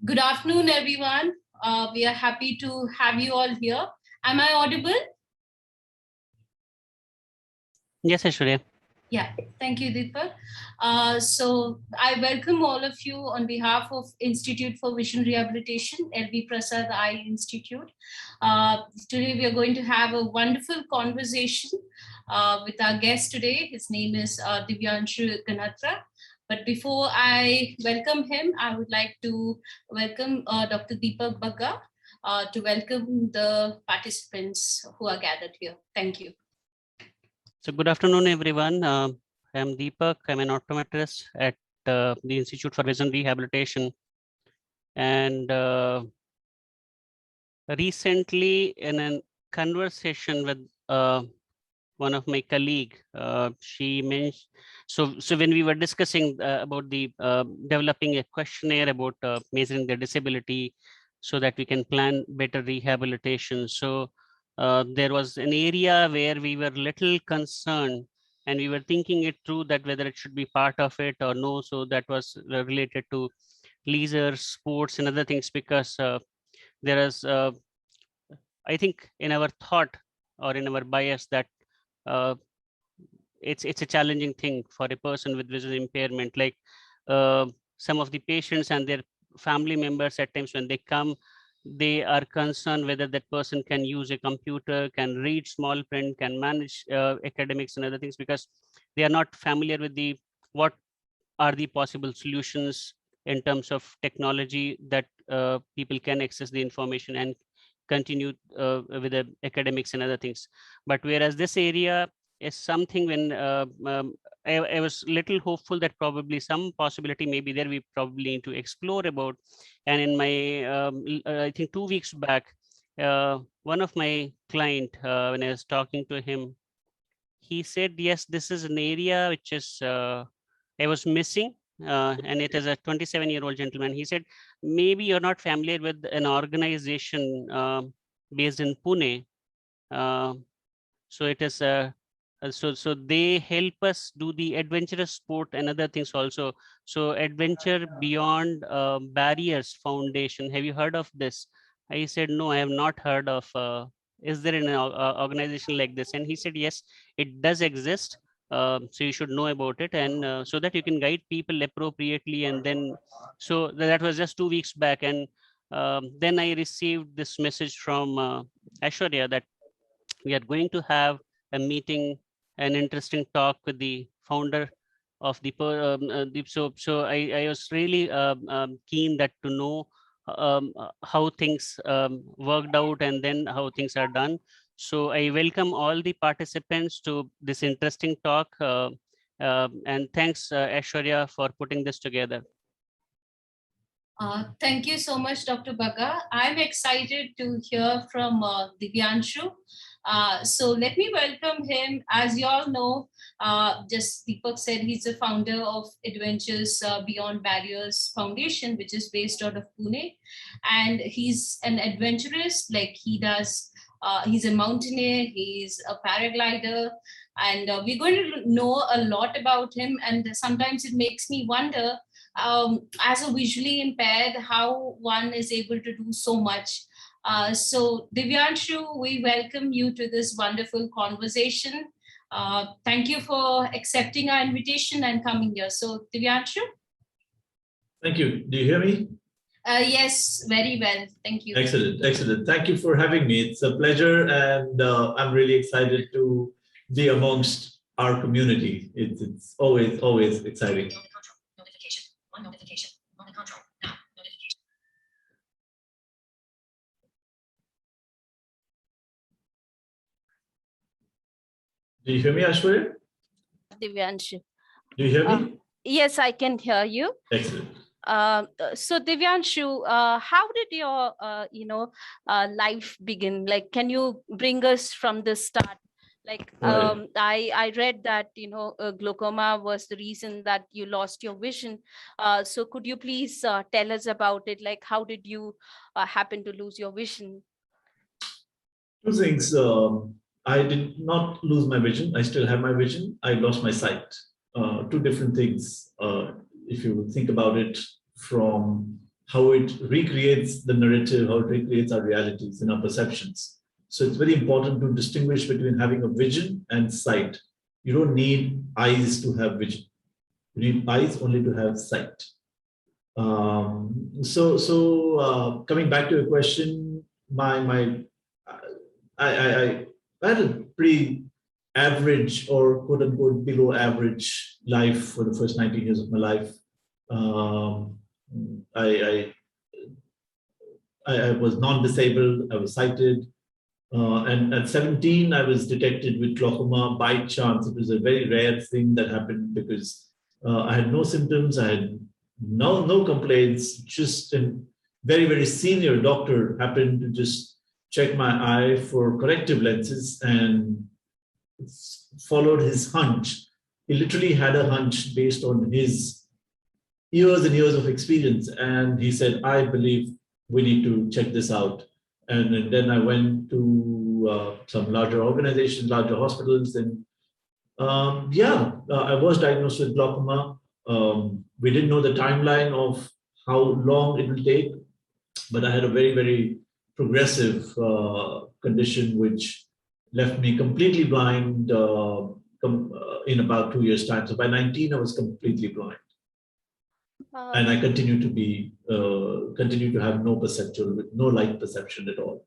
Good afternoon, everyone. We are happy to have you all here. Am I audible? Yes, Aishwarya. Yeah, thank you, Deepak. So I welcome all of you on behalf of Institute for Vision Rehabilitation, LV Prasad Eye Institute. Today we are going to have a wonderful conversation with our guest today. His name is Divyanshu Ganatra. But before I welcome him, I would like to welcome Dr. Deepak Bagga to welcome the participants who are gathered here. Thank you. So good afternoon, everyone. I'm Deepak. I'm an optometrist at the Institute for Vision Rehabilitation. And recently in a conversation with one of my colleague, she mentioned, so when we were discussing about the developing a questionnaire about measuring the disability so that we can plan better rehabilitation. So there was an area where we were little concerned and we were thinking it through that whether it should be part of it or no. So that was related to leisure, sports and other things, because there is, I think in our thought or in our bias that uh, it's a challenging thing for a person with visual impairment. Like some of the patients and their family members, at times when they come, they are concerned whether that person can use a computer, can read small print, can manage academics and other things, because they are not familiar with the what are the possible solutions in terms of technology that people can access the information and continue with the academics and other things. But whereas this area is something when I was little hopeful that probably some possibility may be there, we probably need to explore about. And in my, I think 2 weeks back, one of my client, when I was talking to him, he said, yes, this is an area which is, I was missing. And it is a 27-year-old gentleman. He said, maybe you're not familiar with an organization based in Pune. So it is so they help us do the adventurous sport and other things also. So Adventure Beyond Barriers Foundation. Have you heard of this? I said, no, I have not heard of. Is there an organization like this? And he said, yes, it does exist. So you should know about it, and so that you can guide people appropriately. And then, so that was just 2 weeks back, and then I received this message from Aishwarya that we are going to have a meeting, an interesting talk with the founder of I was really keen that to know how things worked out and then how things are done. So I welcome all the participants to this interesting talk, and thanks Aishwarya for putting this together. Thank you so much, Dr. Bagga. I'm excited to hear from Divyanshu. So let me welcome him. As you all know, just Deepak said, he's the founder of Adventures Beyond Barriers Foundation, which is based out of Pune. And he's an adventurist, like he does. He's a mountaineer, he's a paraglider, and we're going to know a lot about him. And sometimes it makes me wonder, as a visually impaired, how one is able to do so much. So Divyanshu, we welcome you to this wonderful conversation. Thank you for accepting our invitation and coming here. So Divyanshu? Thank you. Do you hear me? Yes, very well. Thank you. Excellent, excellent. Thank you for having me. It's a pleasure, and I'm really excited to be amongst our community. It's always exciting. Notification. One notification. On the control. Now. Notification. Do you hear me, Aishwarya? Divyanshu. Do you hear me? Yes, I can hear you. Excellent. So Divyanshu, how did your life begin? Like, can you bring us from the start? Like, Right. I read that glaucoma was the reason that you lost your vision. So could you please tell us about it? Like, how did you happen to lose your vision? Two things. I did not lose my vision. I still have my vision. I lost my sight. Two different things. If you think about it from how it recreates the narrative, how it recreates our realities and our perceptions. So it's very important to distinguish between having a vision and sight. You don't need eyes to have vision. You need eyes only to have sight. Coming back to your question, I had a pretty average or quote unquote below average life for the first 19 years of my life. I was non-disabled, I was sighted. And at 17, I was detected with glaucoma by chance. It was a very rare thing that happened because I had no symptoms, I had no complaints, just a very, very senior doctor happened to just check my eye for corrective lenses and followed his hunch. He literally had a hunch based on his years and years of experience. And he said, I believe we need to check this out. And then I went to some larger organizations, larger hospitals. And I was diagnosed with glaucoma. We didn't know the timeline of how long it will take, but I had a very, very progressive condition, which left me completely blind in about 2 years' time. So by 19, I was completely blind. And I continue to have no perceptual, no light perception at all.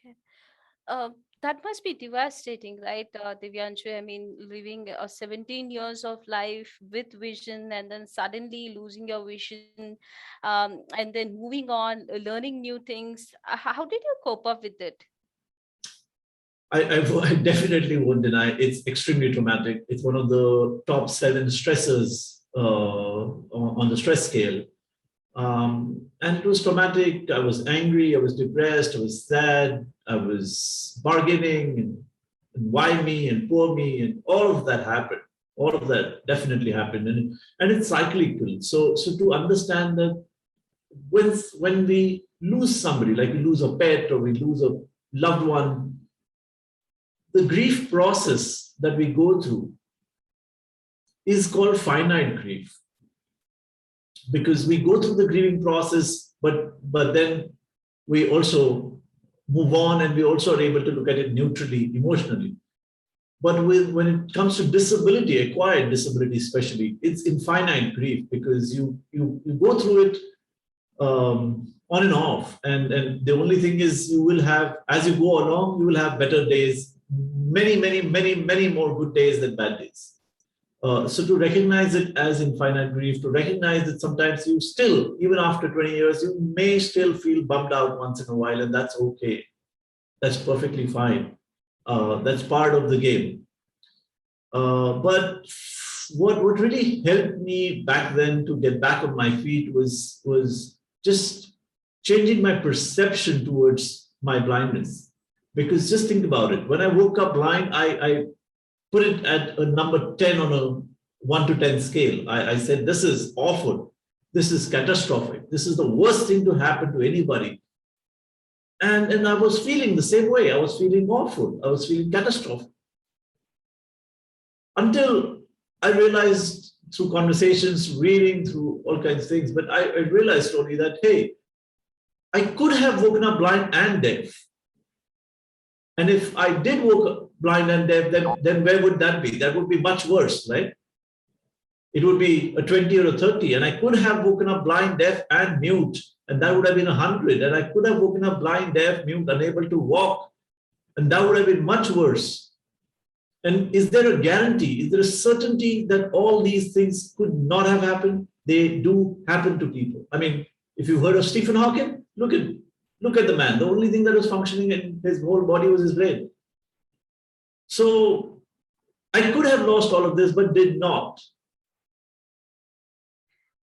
Okay. That must be devastating, right, Divyanshu? I mean, living 17 years of life with vision and then suddenly losing your vision, and then moving on, learning new things. How did you cope up with it? I definitely won't deny it's extremely traumatic. It's one of the top 7 stressors on the stress scale. And it was traumatic. I was angry, I was depressed, I was sad, I was bargaining, and why me and poor me, and all of that happened. All of that definitely happened. And it's cyclical. So to understand that when we lose somebody, like we lose a pet or we lose a loved one, the grief process that we go through is called finite grief, because we go through the grieving process, but then we also move on and we also are able to look at it neutrally, emotionally. But when it comes to disability, acquired disability especially, it's infinite grief, because you go through it on and off. And the only thing is, you will have, as you go along, you will have better days, many more good days than bad days. So to recognize it as infinite grief, to recognize that sometimes you still, even after 20 years, you may still feel bummed out once in a while, and that's okay. That's perfectly fine. That's part of the game. But what really helped me back then to get back on my feet was just changing my perception towards my blindness. Because just think about it. When I woke up blind, I put it at a number 10 on a 1 to 10 scale. I said, this is awful. This is catastrophic. This is the worst thing to happen to anybody. And I was feeling the same way. I was feeling awful. I was feeling catastrophic. Until I realized through conversations, reading, through all kinds of things, but I realized slowly that, hey, I could have woken up blind and deaf. And if I did woke up blind and deaf, then where would that be? That would be much worse, right? It would be a 20 or a 30. And I could have woken up blind, deaf, and mute. And that would have been 100. And I could have woken up blind, deaf, mute, unable to walk. And that would have been much worse. And is there a guarantee? Is there a certainty that all these things could not have happened? They do happen to people. I mean, if you've heard of Stephen Hawking, look at the man. The only thing that was functioning in his whole body was his brain. So I could have lost all of this, but did not.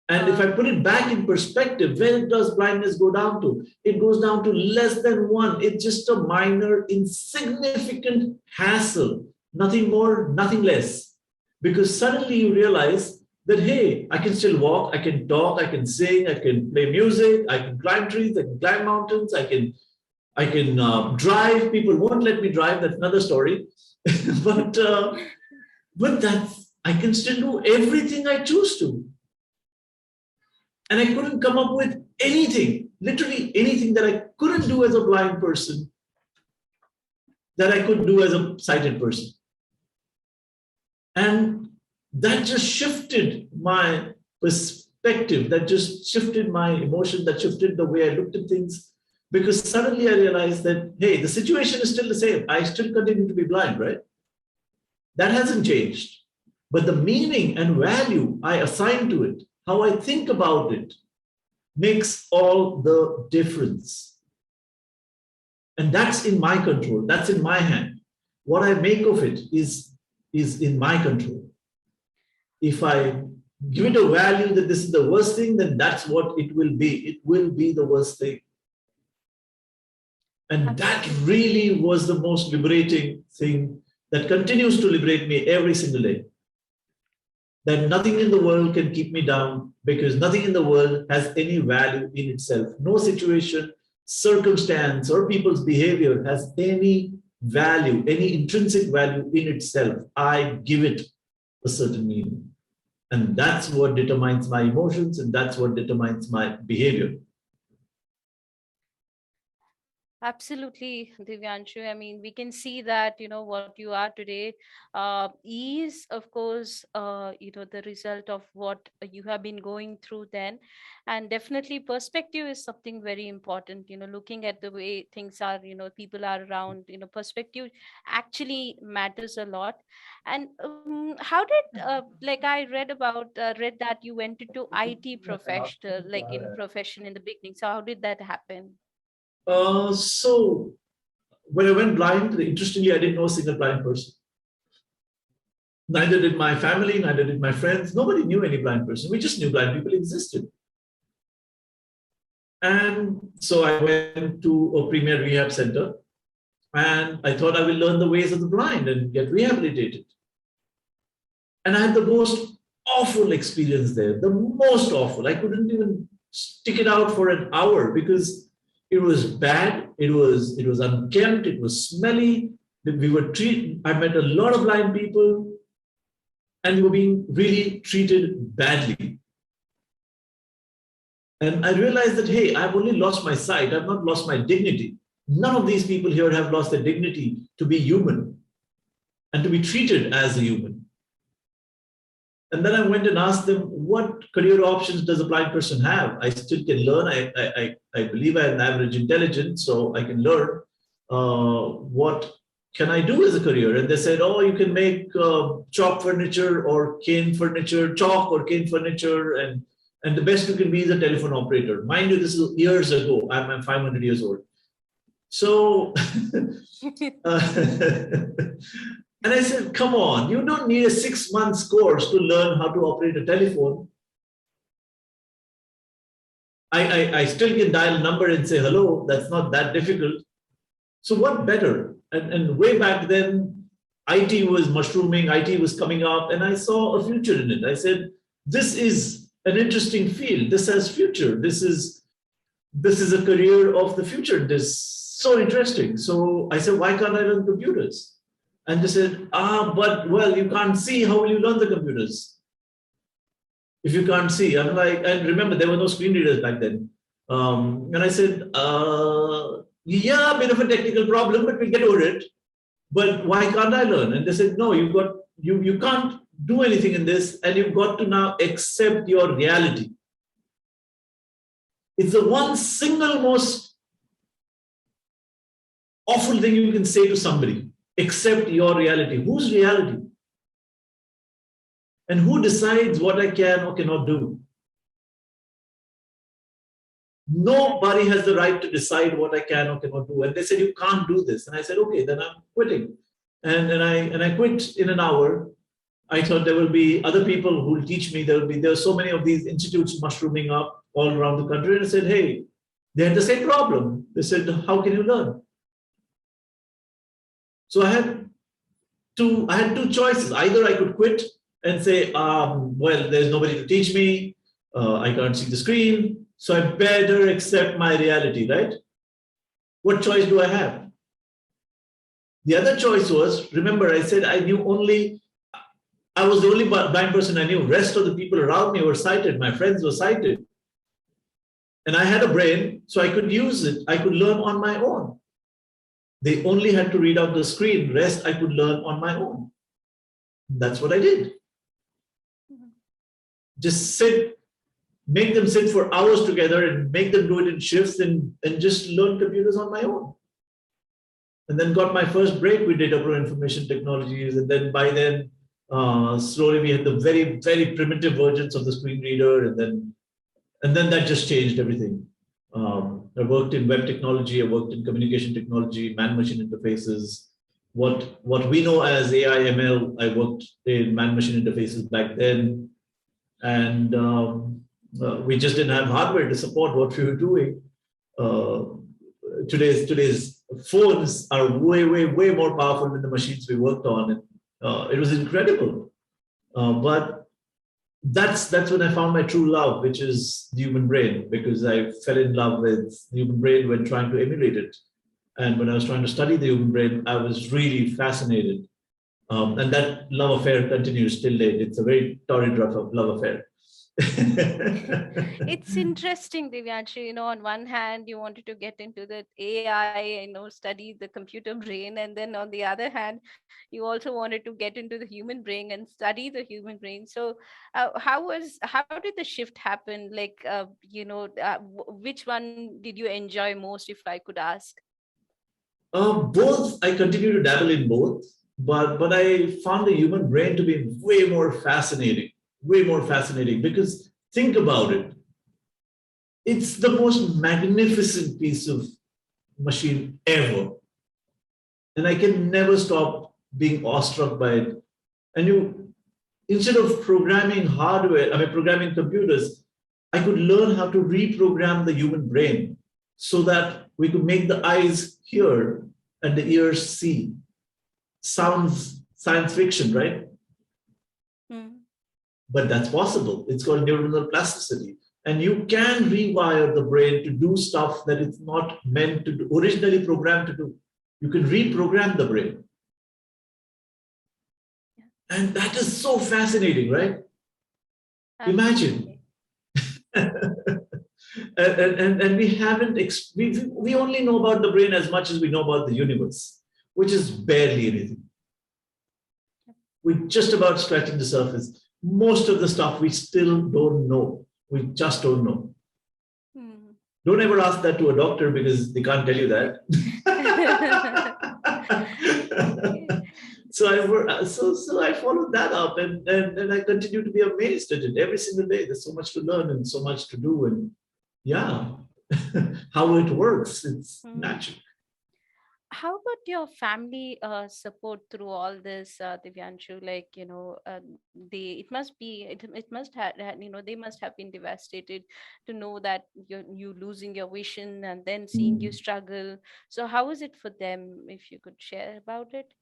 And if I put it back in perspective, where does blindness go down to? It goes down to less than 1. It's just a minor, insignificant hassle. Nothing more, nothing less. Because suddenly you realize that, hey, I can still walk, I can talk, I can sing, I can play music, I can climb trees, I can climb mountains, I can drive. People won't let me drive. That's another story. but that's, I can still do everything I choose to. And I couldn't come up with anything, literally anything that I couldn't do as a blind person that I could do as a sighted person. And that just shifted my perspective, that just shifted my emotion, that shifted the way I looked at things. Because suddenly I realized that, hey, the situation is still the same. I still continue to be blind, right? That hasn't changed. But the meaning and value I assign to it, how I think about it, makes all the difference. And that's in my control. That's in my hand. What I make of it is in my control. If I give it a value that this is the worst thing, then that's what it will be. It will be the worst thing. And that really was the most liberating thing that continues to liberate me every single day. That nothing in the world can keep me down, because nothing in the world has any value in itself. No situation, circumstance, or people's behavior has any value, any intrinsic value in itself. I give it a certain meaning. And that's what determines my emotions, and that's what determines my behavior. Absolutely, Divyanshu. I mean, we can see that, what you are today is, of course, the result of what you have been going through then. And definitely perspective is something very important, looking at the way things are, people are around, perspective actually matters a lot. And how did, like I read that you went into IT professional, like in profession in the beginning. So how did that happen? So when I went blind, interestingly, I didn't know a single blind person. Neither did my family, neither did my friends. Nobody knew any blind person. We just knew blind people existed. And so I went to a premier rehab center, and I thought I will learn the ways of the blind and get rehabilitated. And I had the most awful experience there, the most awful. I couldn't even stick it out for an hour because it was bad, it was unkempt, it was smelly. We were treated, I met a lot of blind people, and we were being really treated badly. And I realized that, hey, I've only lost my sight, I've not lost my dignity. None of these people here have lost their dignity to be human and to be treated as a human. And then I went and asked them, what career options does a blind person have? I still can learn. I believe I have an average intelligence, so I can learn. What can I do as a career? And they said, oh, you can make chalk furniture or cane furniture, chalk or cane furniture, and the best you can be is a telephone operator. Mind you, this is years ago. I'm 500 years old. So, and I said, come on, you don't need a 6 months course to learn how to operate a telephone. I still can dial a number and say hello. That's not that difficult. So what better? And way back then, IT was mushrooming, IT was coming up, and I saw a future in it. I said, this is an interesting field. This has future. This is a career of the future. This is so interesting. So I said, why can't I learn computers? And they said, but well, you can't see. How will you learn the computers if you can't see? I'm like, and remember, there were no screen readers back then. And I said, yeah, a bit of a technical problem, but we'll get over it. But why can't I learn? And they said, no, you can't do anything in this, and you've got to now accept your reality. It's the one single most awful thing you can say to somebody. Accept your reality. Whose reality? And who decides what I can or cannot do? Nobody has the right to decide what I can or cannot do. And they said, you can't do this. And I said, okay, then I'm quitting. And I quit in an hour. I thought there will be other people who will teach me. There are so many of these institutes mushrooming up all around the country. And I said, hey, they had the same problem. They said, how can you learn? So I had two choices. Either I could quit and say, well, there's nobody to teach me. I can't see the screen. So I better accept my reality, right? What choice do I have? The other choice was, remember, I said I was the only blind person I knew. Rest of the people around me were sighted. My friends were sighted. And I had a brain, so I could use it. I could learn on my own. They only had to read out the screen. Rest I could learn on my own. That's what I did. Just sit, make them sit for hours together and make them do it in shifts and just learn computers on my own. And then got my first break with data pro information technologies. And then by then, slowly we had the very, very primitive versions of the screen reader. And then that just changed everything. I worked in web technology, I worked in communication technology, man-machine interfaces. What we know as AI, ML, I worked in man-machine interfaces back then. And we just didn't have hardware to support what we were doing. Today's phones are way, way, way more powerful than the machines we worked on. And it was incredible. But that's when I found my true love, which is the human brain, because I fell in love with the human brain when trying to emulate it. And when I was trying to study the human brain, I was really fascinated. And that love affair continues till date. It's a very torrid love affair. It's interesting, Divyanshu. On one hand, you wanted to get into the AI, study the computer brain, and then on the other hand, you also wanted to get into the human brain and study the human brain. So, how did the shift happen? Like, which one did you enjoy most, if I could ask? Both. I continue to dabble in both, but I found the human brain to be way more fascinating because think about it. It's the most magnificent piece of machine ever. And I can never stop being awestruck by it. And instead of programming programming computers, I could learn how to reprogram the human brain so that we could make the eyes hear and the ears see. Sounds science fiction, right? But that's possible. It's called neuronal plasticity. And you can rewire the brain to do stuff that it's not meant to do, originally programmed to do. You can reprogram the brain. And that is so fascinating, right? Imagine. and we only know about the brain as much as we know about the universe, which is barely anything. We're just about scratching the surface. Most of the stuff we still don't know. We just don't know. Don't ever ask that to a doctor because they can't tell you that. So I followed that up and I continue to be amazed at it every single day. There's so much to learn and so much to do. And yeah, how it works, it's natural. How about your family support through all this, Divyanshu? Like, it must have, they must have been devastated to know that you losing your vision and then seeing you struggle. So how is it for them, if you could share about it?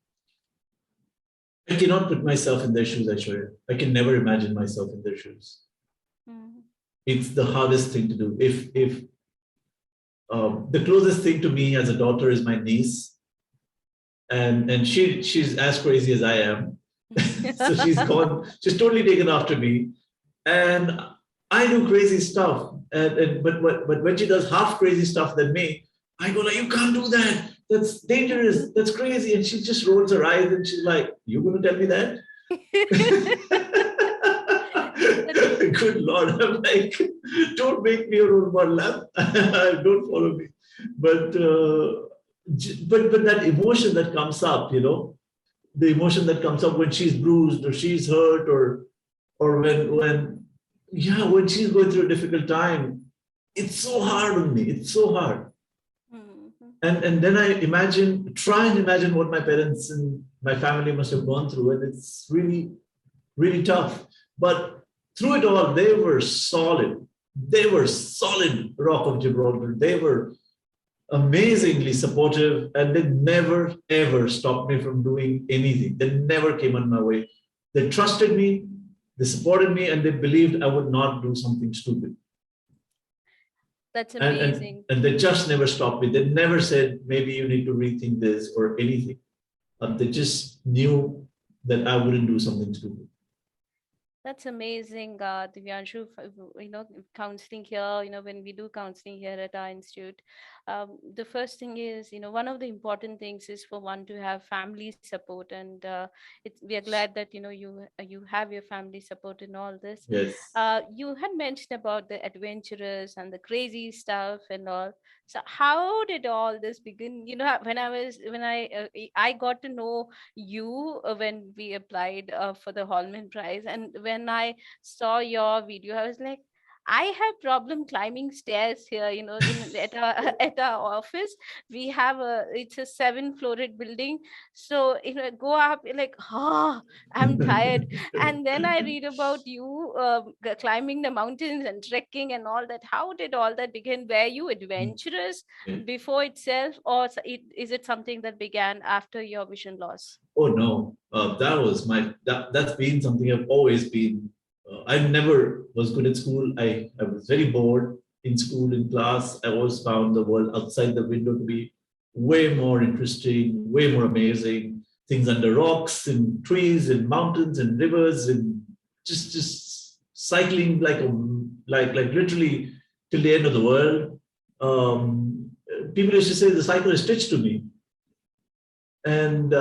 I cannot put myself in their shoes, Aishwarya. I can never imagine myself in their shoes. It's the hardest thing to do. If the closest thing to me as a daughter is my niece, and she's as crazy as I am. So she's totally taken after me, and I do crazy stuff. But when she does half crazy stuff than me, I go like, you can't do that. That's dangerous. That's crazy. And she just rolls her eyes and she's like, you're going to tell me that? Good Lord. I'm like, don't make me a role model. Don't follow me. But that emotion that comes up, the emotion that comes up when she's bruised or she's hurt or when she's going through a difficult time, it's so hard on me. It's so hard. And then I try and imagine what my parents and my family must have gone through. And it's really, really tough. But through it all, they were solid. They were solid rock of Gibraltar. They were amazingly supportive, and they never, ever stopped me from doing anything. They never came on my way. They trusted me, they supported me, and they believed I would not do something stupid. That's amazing. And they just never stopped me. They never said, maybe you need to rethink this or anything. They just knew that I wouldn't do something stupid. That's amazing, Divyanshu. Counseling here, when we do counseling here at our institute, the first thing is, one of the important things is for one to have family support. And we are glad that, you have your family support in all this. Yes. You had mentioned about the adventurous and the crazy stuff and all. So how did all this begin? I got to know you when we applied for the Holman Prize, and when I saw your video, I was like, I have problem climbing stairs here. In at our at our office, we have it's a 7-floored building, so go up like, I'm tired. And then I read about you climbing the mountains and trekking and all that. How did all that begin? Were you adventurous before itself, or is it something that began after your vision loss? Oh no, that's been something I've always been. I never was good at school. I was very bored in school, in class. I always found the world outside the window to be way more interesting, way more amazing. Things under rocks and trees and mountains and rivers, and just cycling like literally till the end of the world. People used to say the cyclist stitched to me. And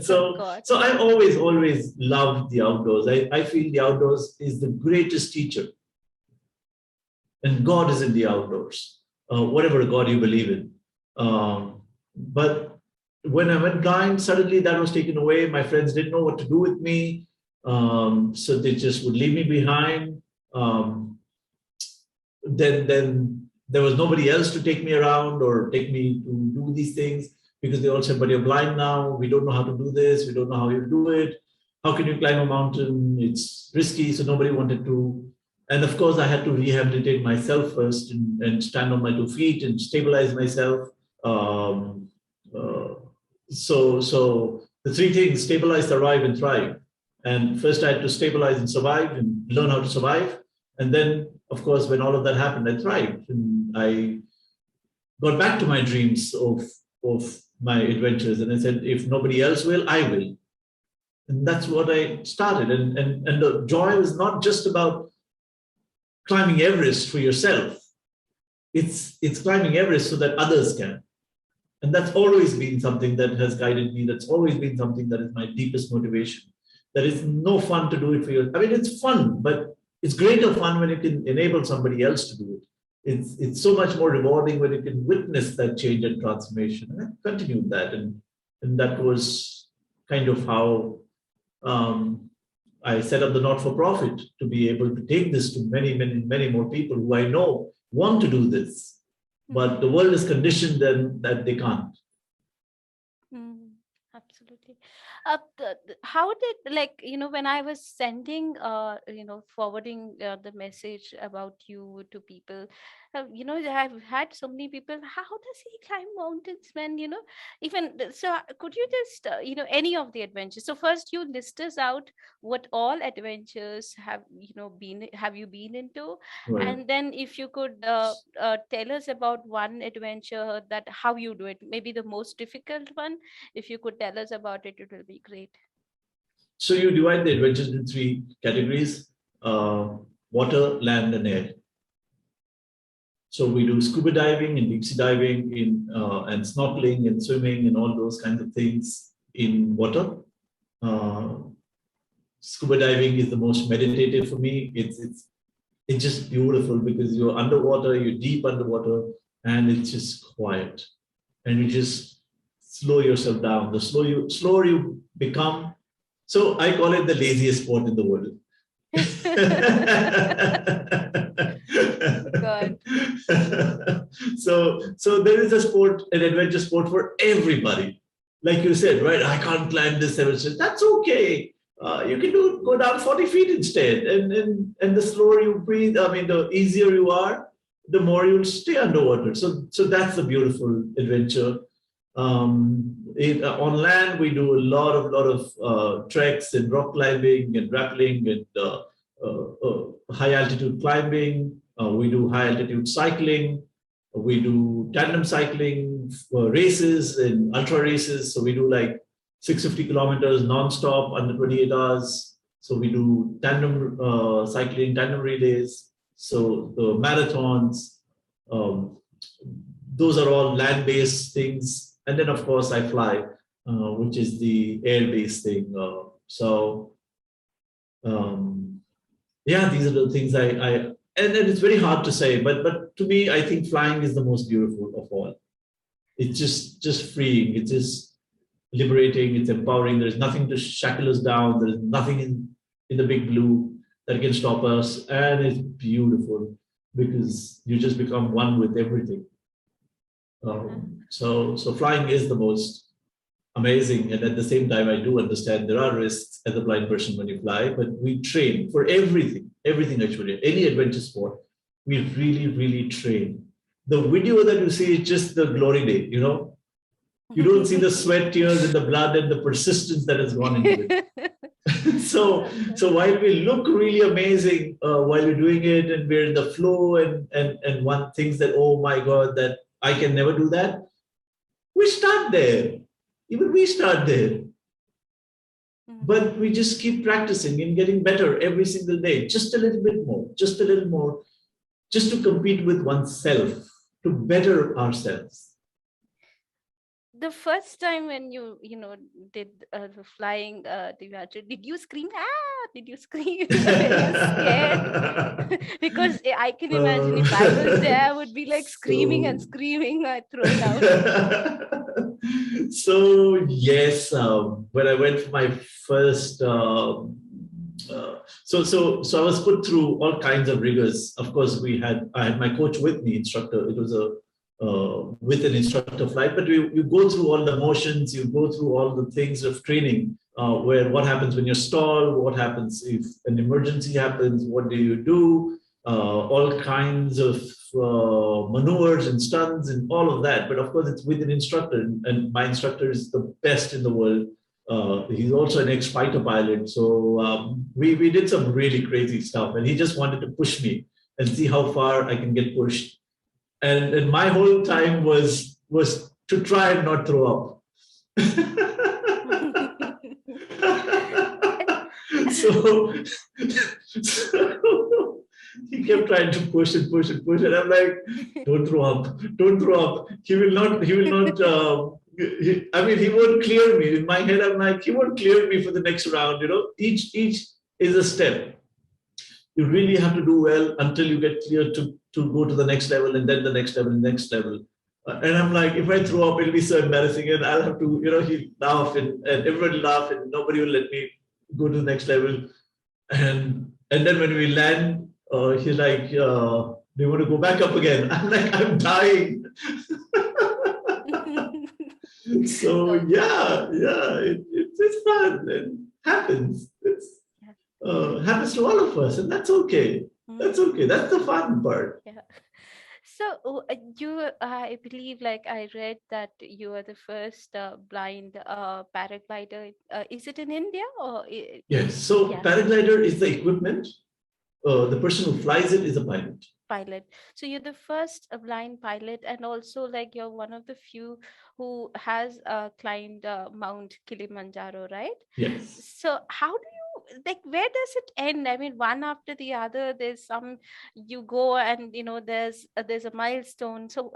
so I've always loved the outdoors. I feel the outdoors is the greatest teacher. And God is in the outdoors, whatever God you believe in. But when I went blind, suddenly that was taken away. My friends didn't know what to do with me. So they just would leave me behind. Then there was nobody else to take me around or take me to do these things, because they all said, but you're blind now. We don't know how to do this. We don't know how you do it. How can you climb a mountain? It's risky. So nobody wanted to. And of course, I had to rehabilitate myself first and stand on my 2 feet and stabilize myself. So the 3 things: stabilize, survive, and thrive. And first I had to stabilize and survive and learn how to survive. And then, of course, when all of that happened, I thrived. And I got back to my dreams of my adventures. And I said, if nobody else will, I will. And that's what I started. And the joy was not just about climbing Everest for yourself. It's climbing Everest so that others can. And that's always been something that has guided me. That's always been something that is my deepest motivation. That it's no fun to do it for you. I mean, it's fun, but it's greater fun when you can enable somebody else to do it. It's so much more rewarding when you can witness that change and transformation. And I continued that. And that was kind of how I set up the not-for-profit, to be able to take this to many, many, many more people who I know want to do this. But the world has conditioned them that they can't. Absolutely. How did, when I was sending, forwarding the message about you to people, I've had so many people, how does he climb mountains, man? So could you just, any of the adventures? So first you list us out what all adventures have you been into? Right. And then if you could tell us about one adventure, that how you do it, maybe the most difficult one. If you could tell us about it, it will be great. So you divide the adventures into 3 categories: water, land, and air. So we do scuba diving and deep sea diving and snorkeling and swimming and all those kinds of things in water. Scuba diving is the most meditative for me. It's just beautiful because you're underwater, you're deep underwater, and it's just quiet. And you just slow yourself down. The slower you become. So I call it the laziest sport in the world. God. So there is an adventure sport for everybody. Like you said, right? I can't climb this Everest. That's okay. You can go down 40 feet instead. And the slower you breathe, I mean, the easier you are, the more you'll stay underwater. So that's a beautiful adventure. On land, we do a lot of treks and rock climbing and rappelling and high altitude climbing. We do high altitude cycling. We do tandem cycling races and ultra races. So we do like 650 kilometers non-stop under 28 hours. So we do tandem cycling, tandem relays, so marathons. Those are all land-based things. And then, of course, I fly, which is the air-based thing. Yeah, these are the things and then it's very hard to say, but to me, I think flying is the most beautiful of all. It's just freeing. It's just liberating. It's empowering. There's nothing to shackle us down. There's nothing in the big blue that can stop us. And it's beautiful because you just become one with everything. So flying is the most amazing. And at the same time, I do understand there are risks as a blind person when you fly, but we train for everything actually. Any adventure sport, we really, really train. The video that you see is just the glory day, you know? You don't see the sweat, tears, and the blood and the persistence that has gone into it. So while we look really amazing while we're doing it and we're in the flow and one thinks that, oh my God, that I can never do that, we start there. Even we start there. But we just keep practicing and getting better every single day, just a little bit more, just a little more, just to compete with oneself, to better ourselves. The first time when you did the flying, Divyanshu, did you scream? Ah! Did you scream? Were you scared? Because I can imagine if I was there, I would be like screaming and screaming, thrown out. So yes, when I went for my first, so I was put through all kinds of rigors. Of course, I had my coach with me, instructor. It was with an instructor flight, but you go through all the motions, you go through all the things of training, where what happens when you're stalled, what happens if an emergency happens, what do you do, all kinds of maneuvers and stunts and all of that. But of course, it's with an instructor, and my instructor is the best in the world. He's also an ex-fighter pilot. So we did some really crazy stuff, and he just wanted to push me and see how far I can get pushed. And my whole time was to try and not throw up. so he kept trying to push and push and push, and I'm like, don't throw up, don't throw up. He will not. I mean, he won't clear me. In my head, I'm like, he won't clear me for the next round. You know, each is a step. You really have to do well until you get clear to go to the next level, and then the next level, and next level. And I'm like, if I throw up, it'll be so embarrassing, and I'll have to, he'll laugh, and everybody laugh, and nobody will let me go to the next level. And then when we land, he's like, do you want to go back up again? I'm like, I'm dying. So yeah, it's fun. It happens. Happens to all of us, and that's okay. That's okay. That's the fun part. Yeah. So I believe, like I read that you are the first blind paraglider. Is it in India or? Yes. So paraglider is the equipment. The person who flies it is a pilot. So you're the first blind pilot, and also like you're one of the few who has climbed Mount Kilimanjaro, right? Yes. So how do you, like, where does it end? I mean, one after the other, there's you go and there's a milestone. So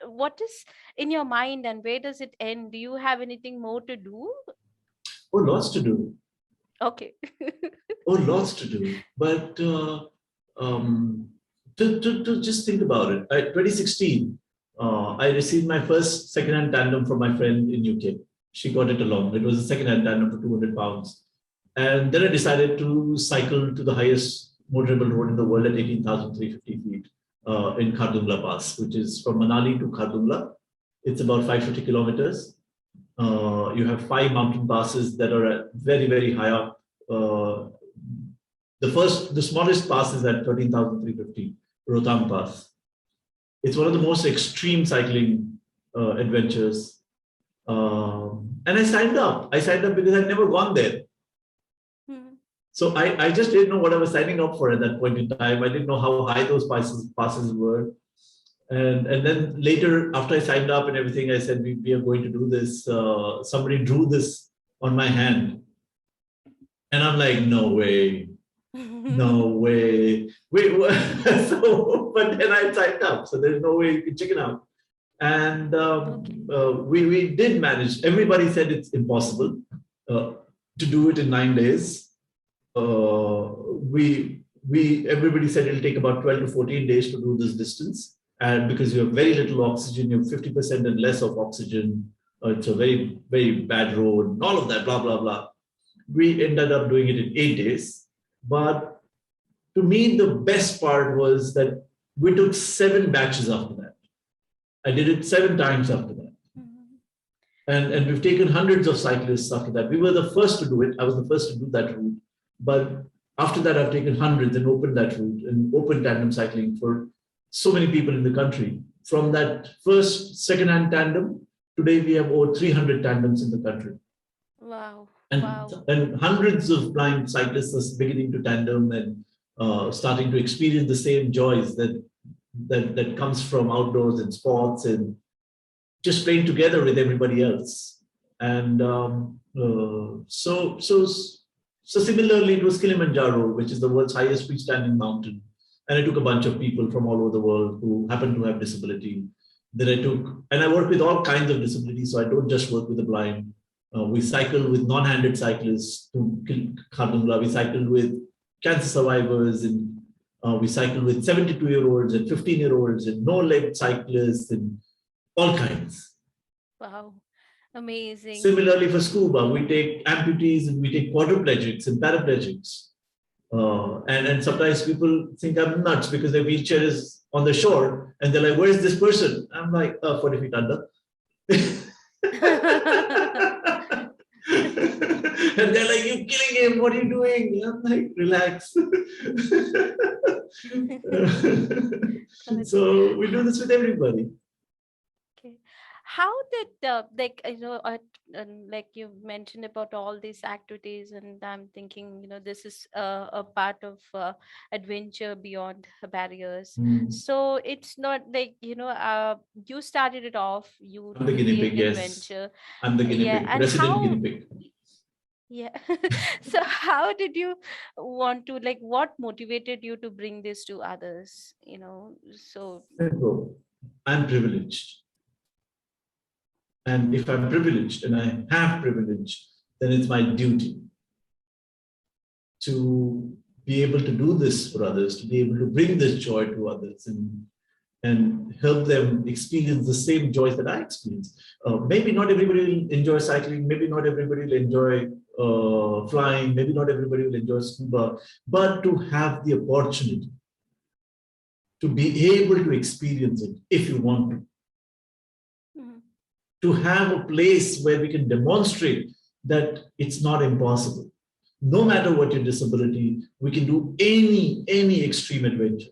what is in your mind, and where does it end? Do you have anything more to do? Oh, lots to do. Okay. Oh, lots to do. But to just think about it, 2016, I received my first second-hand tandem from my friend in UK. She got it along. It was a second-hand tandem for 200 pounds. And then I decided to cycle to the highest motorable road in the world at 18,350 feet in Khardungla Pass, which is from Manali to Khardungla. It's about 550 kilometers. You have 5 mountain passes that are at very, very high up. The smallest pass is at 13,350, Rohtang Pass. It's one of the most extreme cycling adventures. And I signed up. I signed up because I'd never gone there. So I just didn't know what I was signing up for at that point in time. I didn't know how high those passes were. And then later, after I signed up and everything, I said, we are going to do this. Somebody drew this on my hand. And I'm like, no way. No way. Wait, what? So, but then I signed up. So there's no way you can chicken out. And we did manage. Everybody said it's impossible to do it in 9 days. Everybody said it'll take about 12 to 14 days to do this distance. And because you have very little oxygen, you have 50% and less of oxygen. It's a very, very bad road, and all of that, blah, blah, blah. We ended up doing it in 8 days. But to me, the best part was that we took 7 batches after that. I did it 7 times after that. And we've taken hundreds of cyclists after that. We were the first to do it. I was the first to do that route. But after that, I've taken hundreds and opened that route and opened tandem cycling for so many people in the country. From that first second-hand tandem, today we have over 300 tandems in the country. Wow. And hundreds of blind cyclists are beginning to tandem and starting to experience the same joys that comes from outdoors and sports and just playing together with everybody else. And so similarly, it was Kilimanjaro, which is the world's highest freestanding mountain. And I took a bunch of people from all over the world who happen to have disability that I took. And I work with all kinds of disabilities, so I don't just work with the blind. We cycle with non-handed cyclists to Khardungla. We cycled with cancer survivors, and we cycle with 72-year-olds and 15-year-olds and no-leg cyclists and all kinds. Wow. Amazing. Similarly, for scuba, we take amputees and we take quadriplegics and paraplegics. And sometimes people think I'm nuts because their wheelchair is on the shore and they're like, where's this person? I'm like, 40 feet under. And they're like, you're killing him. What are you doing? I'm like, relax. So we do this with everybody. Okay. How did like you mentioned about all these activities, and I'm thinking, this is a part of adventure beyond barriers. So it's not like, you started it off, you I'm the guinea pig, yes. adventure. I'm the guinea pig, and resident guinea pig. Yeah. So how did you want to, like, what motivated you to bring this to others? So I'm privileged. And if I'm privileged and I have privilege, then it's my duty to be able to do this for others, to be able to bring this joy to others and help them experience the same joys that I experience. Maybe not everybody will enjoy cycling, maybe not everybody will enjoy flying, maybe not everybody will enjoy scuba, but to have the opportunity to be able to experience it if you want to. To have a place where we can demonstrate that it's not impossible. No matter what your disability, we can do any extreme adventure.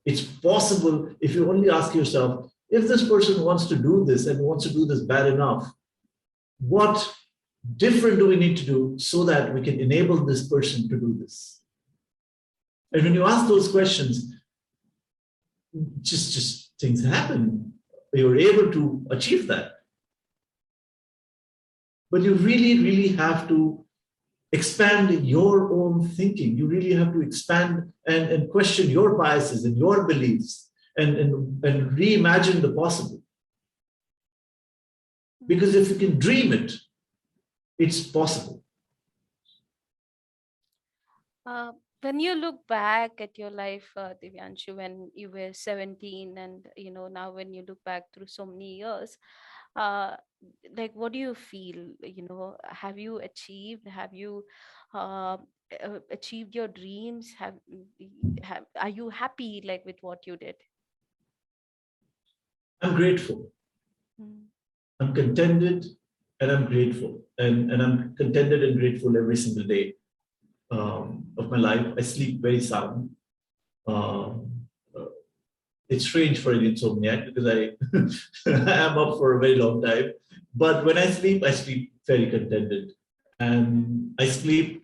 It's possible if you only ask yourself, if this person wants to do this and wants to do this bad enough, what different do we need to do so that we can enable this person to do this? And when you ask those questions, just things happen. You're able to achieve that. But you really have to expand your own thinking. You really have to expand and question your biases and your beliefs and reimagine the possible. Because if you can dream it, it's possible. When you look back at your life, Divyanshu, when you were 17 and, now when you look back through so many years, like, what do you feel? Have you achieved? Have you achieved your dreams? Are you happy, like, with what you did? I'm grateful. I'm contented and I'm grateful. And I'm contented and grateful every single day of my life. I sleep very sound. It's strange for an insomniac because I am up for a very long time. But when I sleep very contented. And I sleep,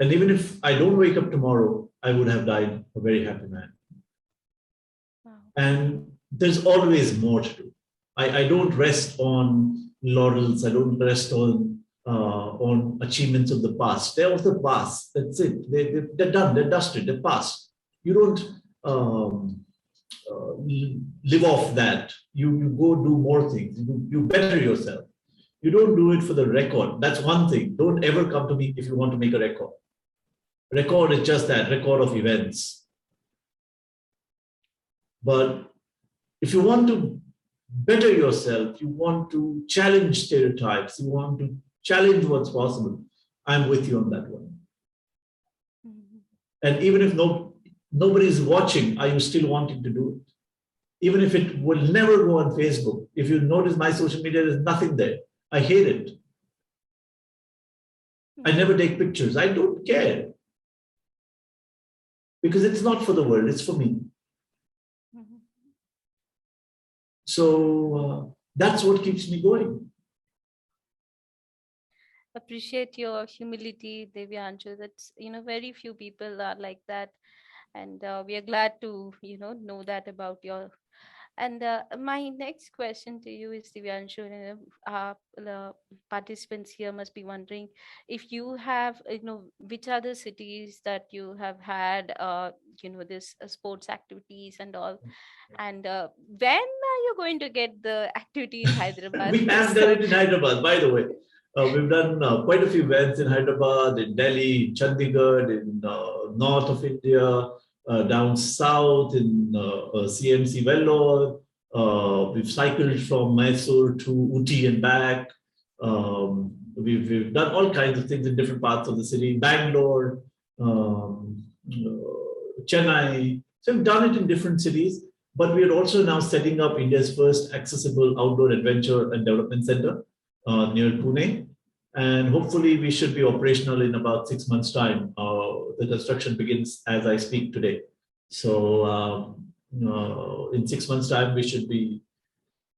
and even if I don't wake up tomorrow, I would have died a very happy man. Wow. And there's always more to do. I don't rest on laurels. I don't rest on on achievements of the past. They're of the past. That's it. They're done. They're dusted. They're past. You don't live off that. You go do more things. You better yourself. You don't do it for the record. That's one thing. Don't ever come to me if you want to make a record. Record is just that, record of events. But if you want to better yourself, you want to challenge stereotypes, you want to challenge what's possible, I'm with you on that one. Mhm. And even if nobody's watching, are you still wanting to do it? Even if it will never go on Facebook. If you notice my social media, there's nothing there. I hate it. I never take pictures. I don't care. Because it's not for the world, it's for me. Mhm. So that's what keeps me going. Appreciate your humility, Divyanshu. That's, very few people are like that. And we are glad to, know that about your. And my next question to you is, Divyanshu, the participants here must be wondering if you have, which are the cities that you have had, this sports activities and all. And when are you going to get the activity in Hyderabad? We have done it in Hyderabad, by the way. We've done quite a few events in Hyderabad, in Delhi, Chandigarh, in north of India, down south in CMC Vellore. We've cycled from Mysore to Uti and back. We've done all kinds of things in different parts of the city, Bangalore, Chennai. So we've done it in different cities. But we are also now setting up India's first accessible outdoor adventure and development center near Pune. And hopefully we should be operational in about 6 months' time. The construction begins as I speak today. So in 6 months' time, we should be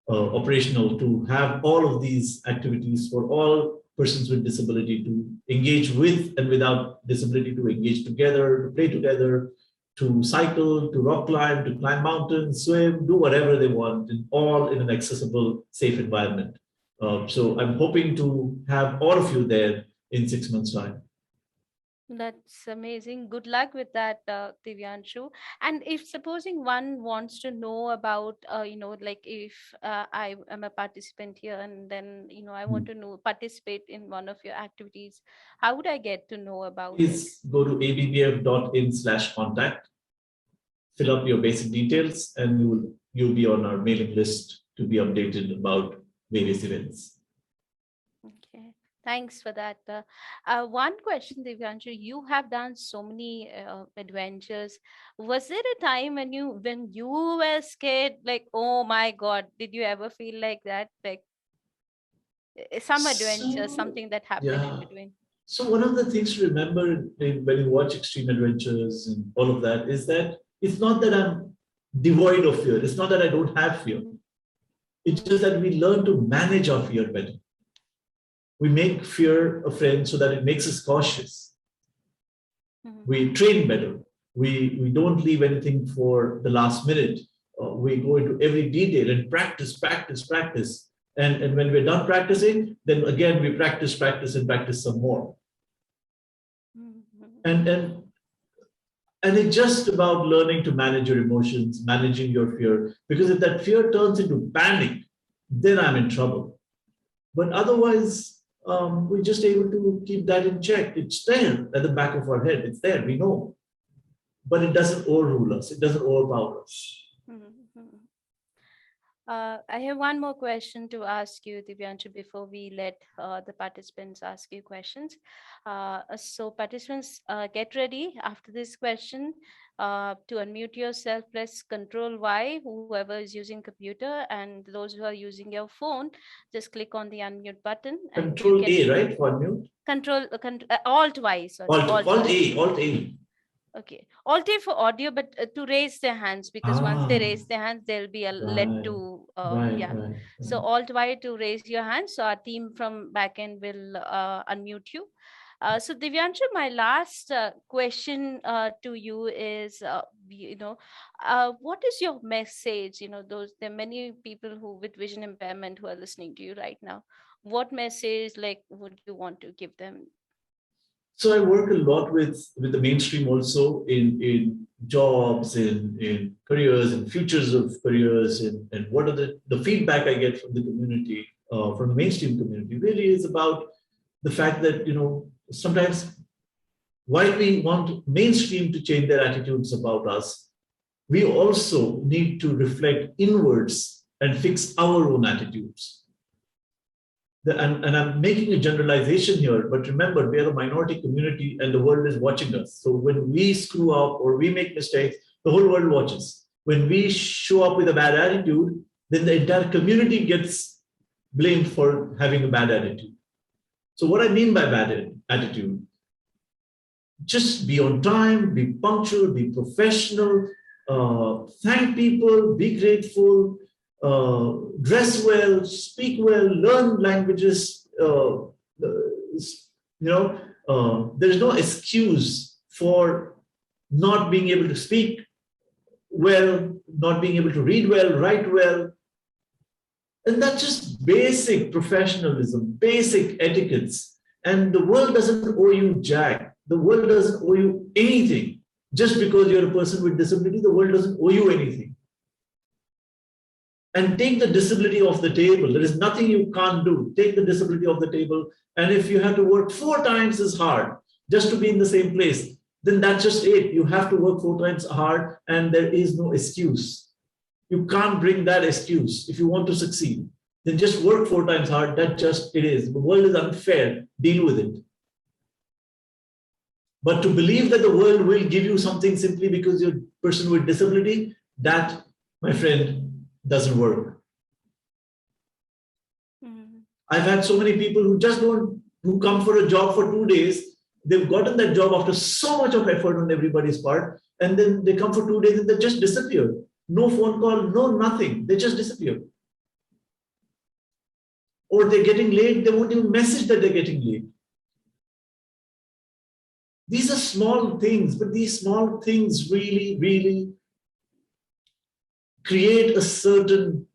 operational to have all of these activities for all persons with disability to engage with and without disability, to engage together, to play together, to cycle, to rock climb, to climb mountains, swim, do whatever they want, all in an accessible, safe environment. So I'm hoping to have all of you there in 6 months' time. That's amazing. Good luck with that, Divyanshu. And if supposing one wants to know about, like if I am a participant here and then, I want to know, participate in one of your activities, how would I get to know about it? Please go to abbf.in/contact, fill up your basic details, and you'll be on our mailing list to be updated about various events. Okay. Thanks for that. One question, Divyanshu, you have done so many adventures. Was there a time when you were scared, like, oh my God, did you ever feel like that? Like some adventure, something that happened in between? So one of the things to remember when you watch Extreme Adventures and all of that is that it's not that I'm devoid of fear. It's not that I don't have fear. It's just that we learn to manage our fear better. We make fear a friend so that it makes us cautious. Mhm. We train better. We don't leave anything for the last minute. We go into every detail and practice. And when we're done practicing, then again we practice and practice some more. Mhm. And it's just about learning to manage your emotions, managing your fear. Because if that fear turns into panic, then I'm in trouble. But otherwise, we're just able to keep that in check. It's there at the back of our head. It's there, we know. But it doesn't overrule us. It doesn't overpower us. Mhm. I have one more question to ask you, Divyanshu, before we let the participants ask you questions. So participants, get ready after this question. To unmute yourself, press Control Y, whoever is using computer, and those who are using your phone, just click on the unmute button. And Control A, right, for unmute? Alt Y, sorry. Alt A. Okay. Alt A for audio, but to raise their hands, because once they raise their hands, they'll be led to, Right. So Alt Y to raise your hand. So our team from backend will unmute you. So Divyanshu, my last question to you is, what is your message? There are many people who with vision impairment who are listening to you right now. what message like would you want to give them? So I work a lot with the mainstream also in jobs, in careers, in futures of careers, and what are the feedback I get from the community, from the mainstream community really is about the fact that, sometimes while we want mainstream to change their attitudes about us, we also need to reflect inwards and fix our own attitudes. And I'm making a generalization here, but remember, we are a minority community and the world is watching us. So when we screw up or we make mistakes, the whole world watches. When we show up with a bad attitude, then the entire community gets blamed for having a bad attitude. So what I mean by bad attitude, just be on time, be punctual, be professional, thank people, be grateful, dress well, speak well, learn languages. There's no excuse for not being able to speak well, not being able to read well, write well. And that's just basic professionalism, basic etiquettes. And the world doesn't owe you jack. The world doesn't owe you anything. Just because you're a person with disability, the world doesn't owe you anything. And take the disability off the table. There is nothing you can't do. Take the disability off the table. And if you have to work 4 times as hard just to be in the same place, then that's just it. You have to work 4 times hard and there is no excuse. You can't bring that excuse. If you want to succeed, then just work 4 times hard. That just it is. The world is unfair. Deal with it. But to believe that the world will give you something simply because you're a person with disability, that, my friend, doesn't work. I've had so many people who come for a job for 2 days. They've gotten that job after so much of effort on everybody's part. And then they come for 2 days and they just disappear. No phone call, no nothing. They just disappear. Or they're getting late. They won't even message that they're getting late. These are small things, but these small things really, really create a certain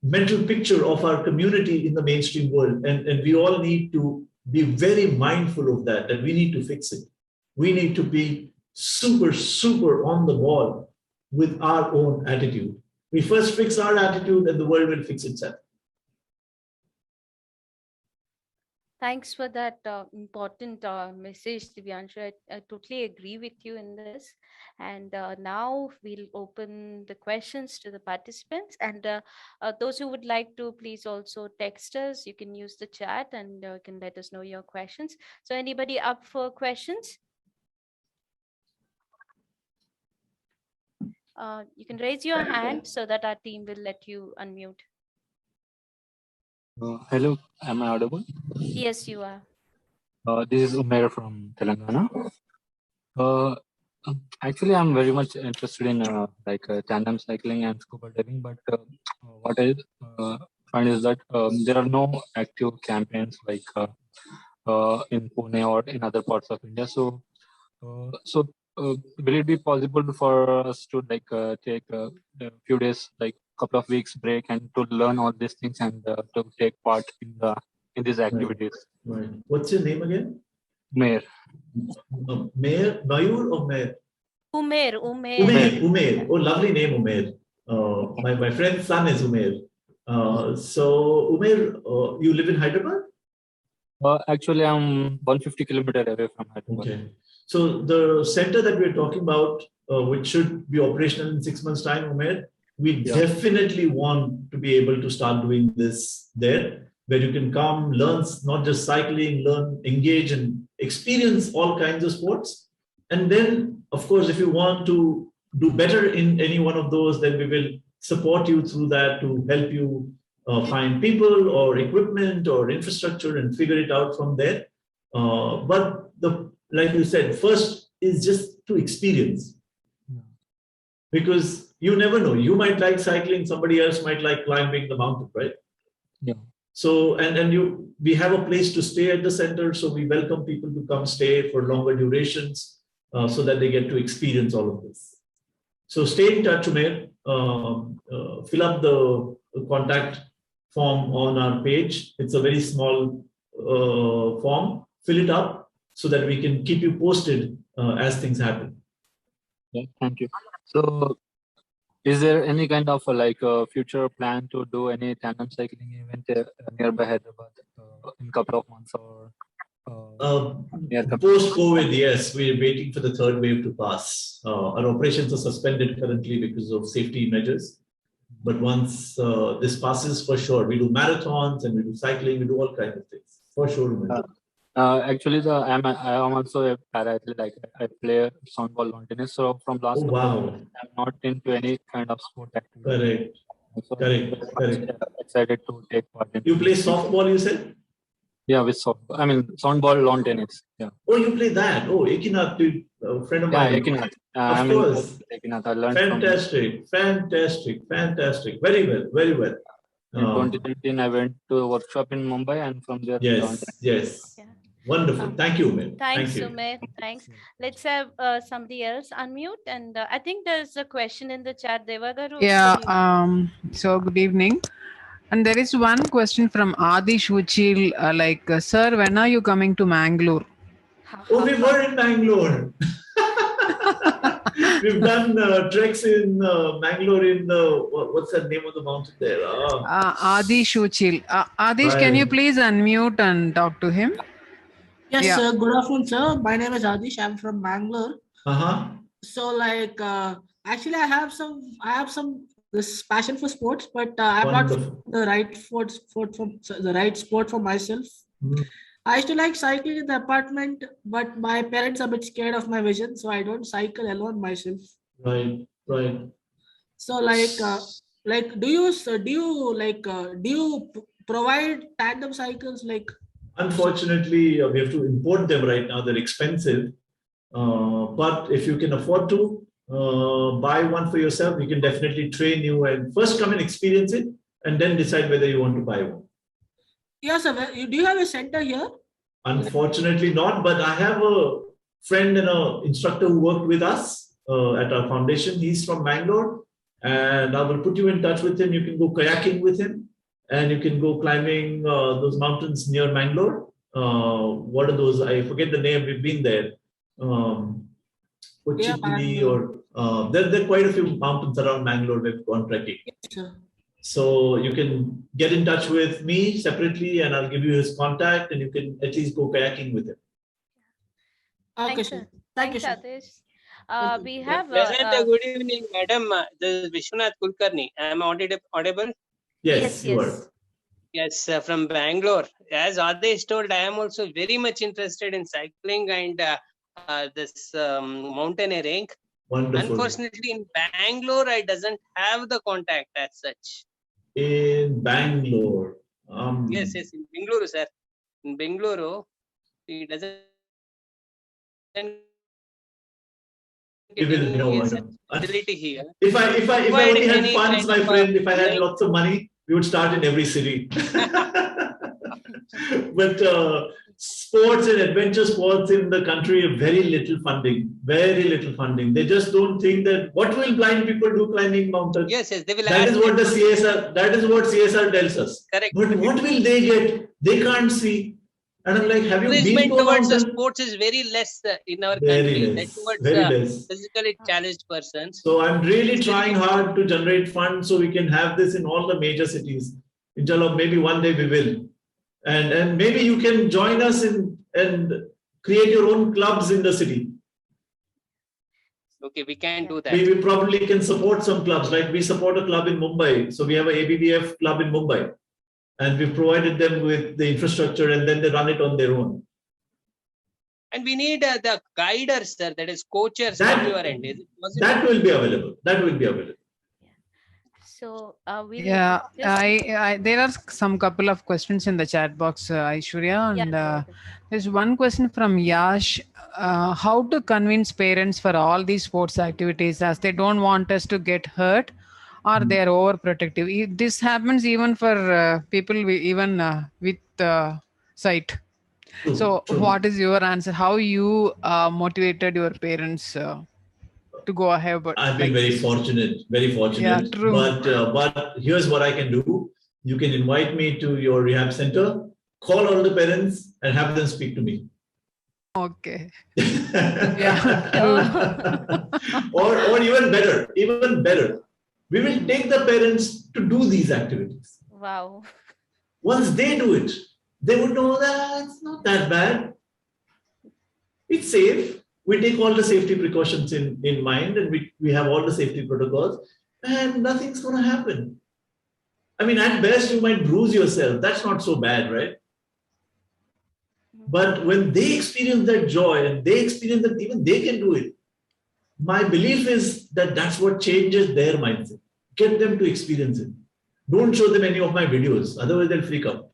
mental picture of our community in the mainstream world. And we all need to be very mindful of that, and we need to fix it. We need to be super, super on the ball with our own attitude. We first fix our attitude and the world will fix itself. Thanks for that important message, Divyanshu. I totally agree with you in this. And now we'll open the questions to the participants. And those who would like to, please also text us. You can use the chat and you can let us know your questions. So anybody up for questions? You can raise your hand so that our team will let you unmute. Hello, am I audible? Yes, you are. This is Umair from Telangana. Actually, I'm very much interested in tandem cycling and scuba diving, but what I find is that there are no active campaigns like in Pune or in other parts of India. So, will it be possible for us to take a few days, like couple of weeks break, and to learn all these things and to take part in these activities? Right. What's your name again? Mayor. Mayor, Mayur or Mayor? Umair. Umair. Oh, lovely name, Umair. My friend's son is Umair. So, Umair, you live in Hyderabad? Actually, I'm 150 kilometers away from Hyderabad. Okay. So, the center that we're talking about, which should be operational in 6 months' time, Umair, we definitely want to be able to start doing this there, where you can come, learn not just cycling, learn, engage and experience all kinds of sports. And then, of course, if you want to do better in any one of those, then we will support you through that to help you find people or equipment or infrastructure and figure it out from there. But like you said, first is just to experience. Because you never know. You might like cycling, somebody else might like climbing the mountain, right? Yeah. So, we have a place to stay at the center. So we welcome people to come stay for longer durations so that they get to experience all of this. So stay in touch, Umair. Fill up the contact form on our page. It's a very small form. Fill it up so that we can keep you posted as things happen. Yeah, thank you. So, is there any kind of like a future plan to do any tandem cycling event nearby Hyderabad in a couple of months or post-COVID, yes, we're waiting for the third wave to pass. Our operations are suspended currently because of safety measures. But once this passes, for sure, we do marathons and we do cycling, we do all kinds of things. For sure. Actually, I'm also a para-athlete. Like I play softball lawn tennis. So from last couple of years, I'm not into any kind of sport activity. Correct. So Correct. Excited to take part in. You play softball, you said? Yeah, with softball. I mean, softball lawn tennis. Yeah. Oh, you play that? Oh, Ekinath, a friend of mine. Yeah, Ekinath. Of course. Ekinath. I learned Fantastic. Very well. In 2013, I went to a workshop in Mumbai, and from there, yes. Yeah. Wonderful. Thank you, Ume. Thanks, Ume. Thanks. Let's have somebody else unmute. And I think there's a question in the chat. Devagaru. Yeah. So good evening. And there is one question from Adi Shuchil, sir, when are you coming to Mangalore? Oh, we were in Mangalore. We've done treks in Mangalore in the, what's the name of the mountain there? Adi Shuchil. Adish, can you please unmute and talk to him? Yes, yeah. Good afternoon, sir. My name is Adish. I'm from Bangalore. So actually I have some this passion for sports, but I'm not the right sport for myself. I used to like cycling in the apartment, but my parents are a bit scared of my vision, so I don't cycle alone myself. Right. So do you provide tandem cycles like? Unfortunately, we have to import them right now. They're expensive. But if you can afford to buy one for yourself, we can definitely train you and first come and experience it and then decide whether you want to buy one. Yes, sir. Do you have a center here? Unfortunately not, but I have a friend and an instructor who worked with us at our foundation. He's from Bangalore, and I will put you in touch with him. You can go kayaking with him. And you can go climbing those mountains near Mangalore. What are those? I forget the name. We've been there. There are quite a few mountains around Mangalore we've gone trekking. Yes, so you can get in touch with me separately and I'll give you his contact and you can at least go kayaking with him. Okay, sir. Thank you, sir. We have good evening, madam. This is Vishwanath Kulkarni. I am audible? Yes, you are. Yes, from Bangalore. As Adesh told, I am also very much interested in cycling and this mountaineering. Wonderful. Unfortunately, in Bangalore, I doesn't have the contact as such. In Bangalore? Yes, in Bangalore, sir. In Bangalore, he doesn't. Facility here. If I only had funds, my friend, if I had lots of money, we would start in every city. But sports and adventure sports in the country have very little funding. They just don't think that what will blind people do climbing mountains? Yes, they will. That is what the CSR. That is what CSR tells us. Correct. But what will they get? They can't see. And I'm like, have you been to towards the sports is very less in our country. Towards physically challenged persons. So I'm really trying hard to generate funds so we can have this in all the major cities. Inshallah, maybe one day we will. And maybe you can join us and create your own clubs in the city. Okay, we can do that. We probably can support some clubs. Like we support a club in Mumbai. So we have a ABBF club in Mumbai. And we've provided them with the infrastructure and then they run it on their own. And we need the guiders, sir, that is coaches at your end. Is it possible? That will be available. So there are some couple of questions in the chat box, Aishwarya, and there's one question from Yash. How to convince parents for all these sports activities as they don't want us to get hurt or they're overprotective? This happens even for people with sight. True. What is your answer? How you motivated your parents to go ahead? I've been very fortunate. Yeah, true. But here's what I can do. You can invite me to your rehab center, call all the parents and have them speak to me. Okay. or even better, we will take the parents to do these activities. Wow. Once they do it, they would know that it's not that bad. It's safe. We take all the safety precautions in mind, and we have all the safety protocols, and nothing's going to happen. I mean, at best, you might bruise yourself. That's not so bad, right? But when they experience that joy and they experience that even they can do it, my belief is that that's what changes their mindset. Get them to experience it. Don't show them any of my videos, otherwise they'll freak out.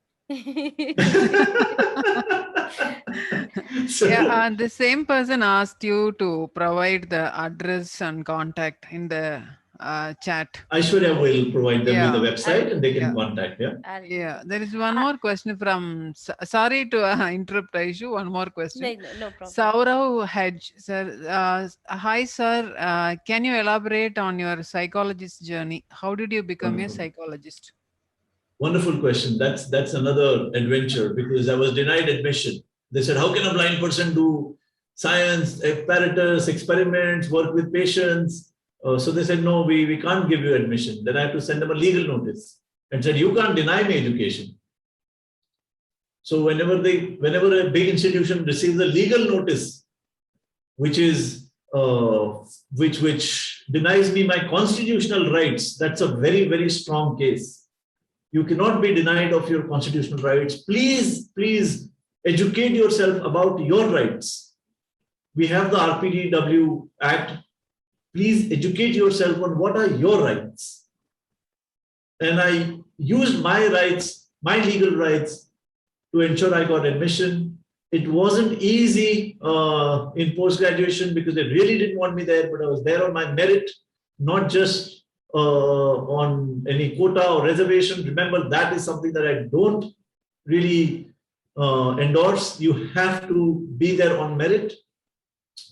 So, yeah, the same person asked you to provide the address and contact in the chat. Aishwarya will provide them with the website and they can contact. Yeah, there is one more question from, sorry to interrupt Aishu, one more question. No problem. Saurav Hedge, sir. Hi, sir. Can you elaborate on your psychologist journey? How did you become a psychologist? Wonderful question. That's another adventure because I was denied admission. They said, how can a blind person do science, apparatus, experiments, work with patients? So they said, no, we can't give you admission. Then I had to send them a legal notice and said, you can't deny me education. So whenever a big institution receives a legal notice, which denies me my constitutional rights, that's a very, very strong case. You cannot be denied of your constitutional rights. Please educate yourself about your rights. We have the RPDW Act. Please educate yourself on what are your rights. And I used my rights, my legal rights, to ensure I got admission. It wasn't easy in post-graduation because they really didn't want me there, but I was there on my merit, not just on any quota or reservation. Remember, that is something that I don't really endorse. You have to be there on merit.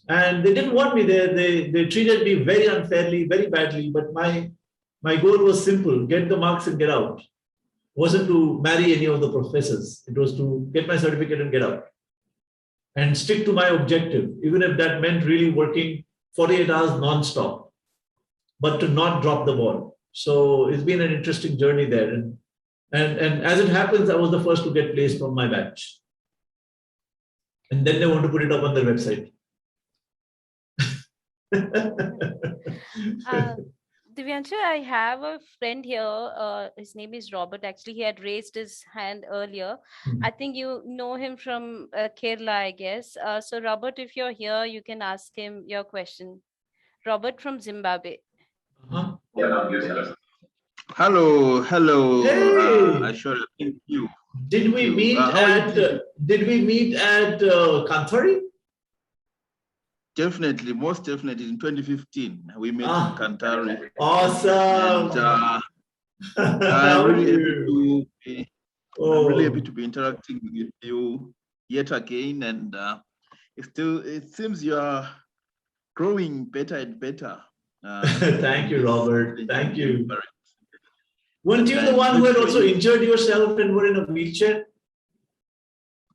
And they didn't want me there. They treated me very unfairly, very badly. But my goal was simple: get the marks and get out. It wasn't to marry any of the professors. It was to get my certificate and get out. And stick to my objective, even if that meant really working 48 hours non-stop, but to not drop the ball. So it's been an interesting journey there. And as it happens, I was the first to get placed from my batch. And then they want to put it up on their website. Divyanshu, I have a friend here. His name is Robert. Actually, he had raised his hand earlier. I think you know him from Kerala, I guess. So, Robert, if you're here, you can ask him your question. Robert from Zimbabwe. Hello. Hey. Sure, thank you. Did we meet at Kanthari? Definitely, most definitely. In 2015, we met in Kantari. Awesome. And I'm really happy to be interacting with you yet again. And it seems you are growing better and better. Thank you, Robert. Thank you. Weren't you the one who had also injured yourself and were in a wheelchair?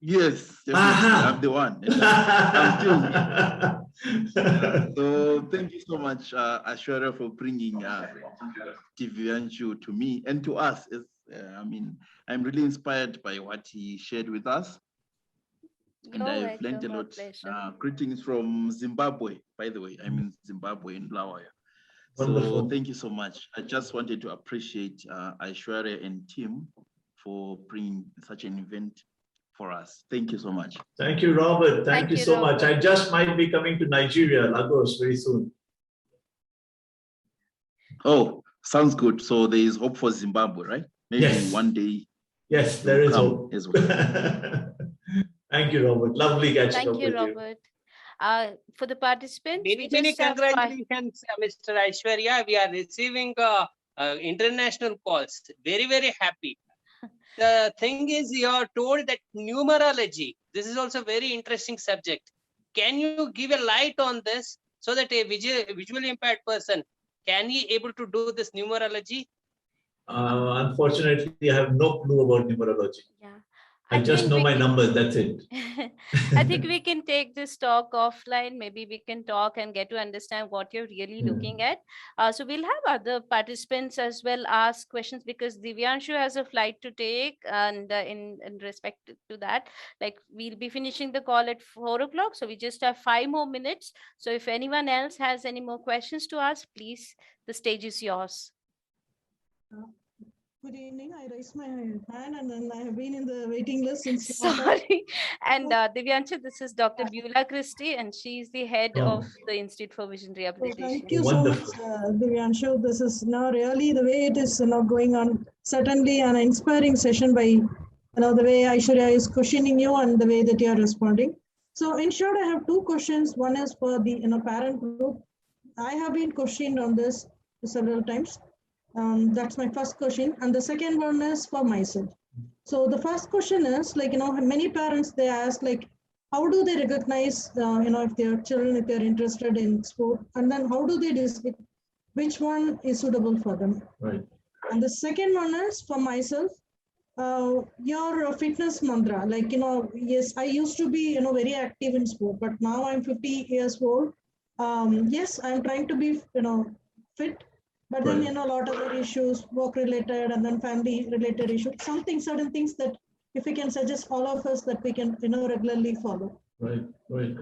Yes, definitely. I'm the one. I'm still so thank you so much, Aishwarya, for bringing Divyanshu to me and to us. I'm really inspired by what he shared with us. And I've learned a lot. Greetings from Zimbabwe, by the way. I'm in Zimbabwe, in Bulawayo. So thank you so much. I just wanted to appreciate Aishwarya and team for bringing such an event for us. Thank you so much. Thank you, Robert. Thank you so much. I just might be coming to Nigeria, Lagos, very soon. Oh, sounds good. So there is hope for Zimbabwe, right? Maybe one day. Yes, there is hope as well. Thank you, Robert. Lovely catching up with you. Thank you, Robert. For the participants, many congratulations, Mr. Aishwarya. We are receiving international calls. Very, very happy. The thing is, you are told that numerology, this is also a very interesting subject. Can you give a light on this so that a visually impaired person, can he able to do this numerology? Unfortunately, I have no clue about numerology. Yeah. I just know my numbers, that's it. I think we can take this talk offline. Maybe we can talk and get to understand what you're really looking at. So we'll have other participants as well ask questions, because Divyanshu has a flight to take, and in respect to that, like, we'll be finishing the call at 4 o'clock. So we just have 5 more minutes. So if anyone else has any more questions to ask, please, the stage is yours. Good evening. I raised my hand and then I have been in the waiting list since. Sorry. And Divyanshu, this is Dr. Beulah Christie, and she's the head of the Institute for Vision Rehabilitation. Thank you so much, Divyanshu. This is now really the way it is going on. Certainly an inspiring session by the way Aishwarya is questioning you and the way that you are responding. So in short, I have 2 questions. One is for the parent group. I have been questioned on this several times. That's my first question. And the second one is for myself. So the first question is, like, many parents, they ask, like, how do they recognize, if their children, if they're interested in sport, and then how do they decide which one is suitable for them? Right. And the second one is for myself, your fitness mantra, like, yes, I used to be, very active in sport, but now I'm 50 years old. Yes, I'm trying to be, fit. But then, a lot of other issues, work-related and then family-related issues, certain things that if we can suggest all of us that we can, regularly follow. Right, right.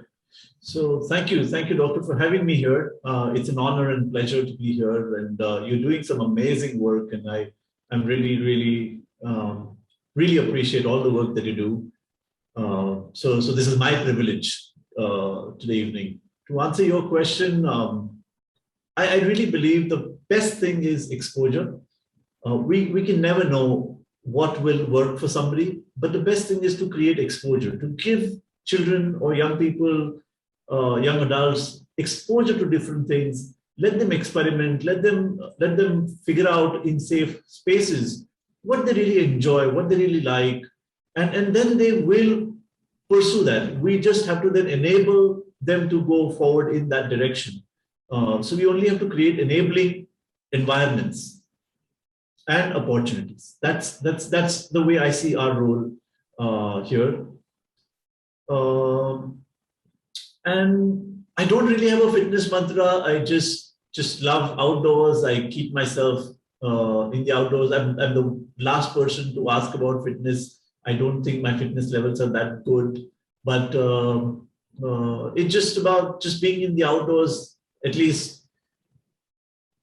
So thank you, doctor, for having me here. It's an honor and pleasure to be here, and you're doing some amazing work, and I'm really appreciate all the work that you do. So this is my privilege today evening. To answer your question, I really believe the best thing is exposure. We can never know what will work for somebody, but the best thing is to create exposure, to give children or young people, young adults, exposure to different things. Let them experiment. Let them figure out in safe spaces what they really enjoy, what they really like, and then they will pursue that. We just have to then enable them to go forward in that direction. So we only have to create enabling environments and opportunities. That's the way I see our role here. And I don't really have a fitness mantra. I just love outdoors. I keep myself in the outdoors. I'm the last person to ask about fitness. I don't think my fitness levels are that good, but it's just about just being in the outdoors at least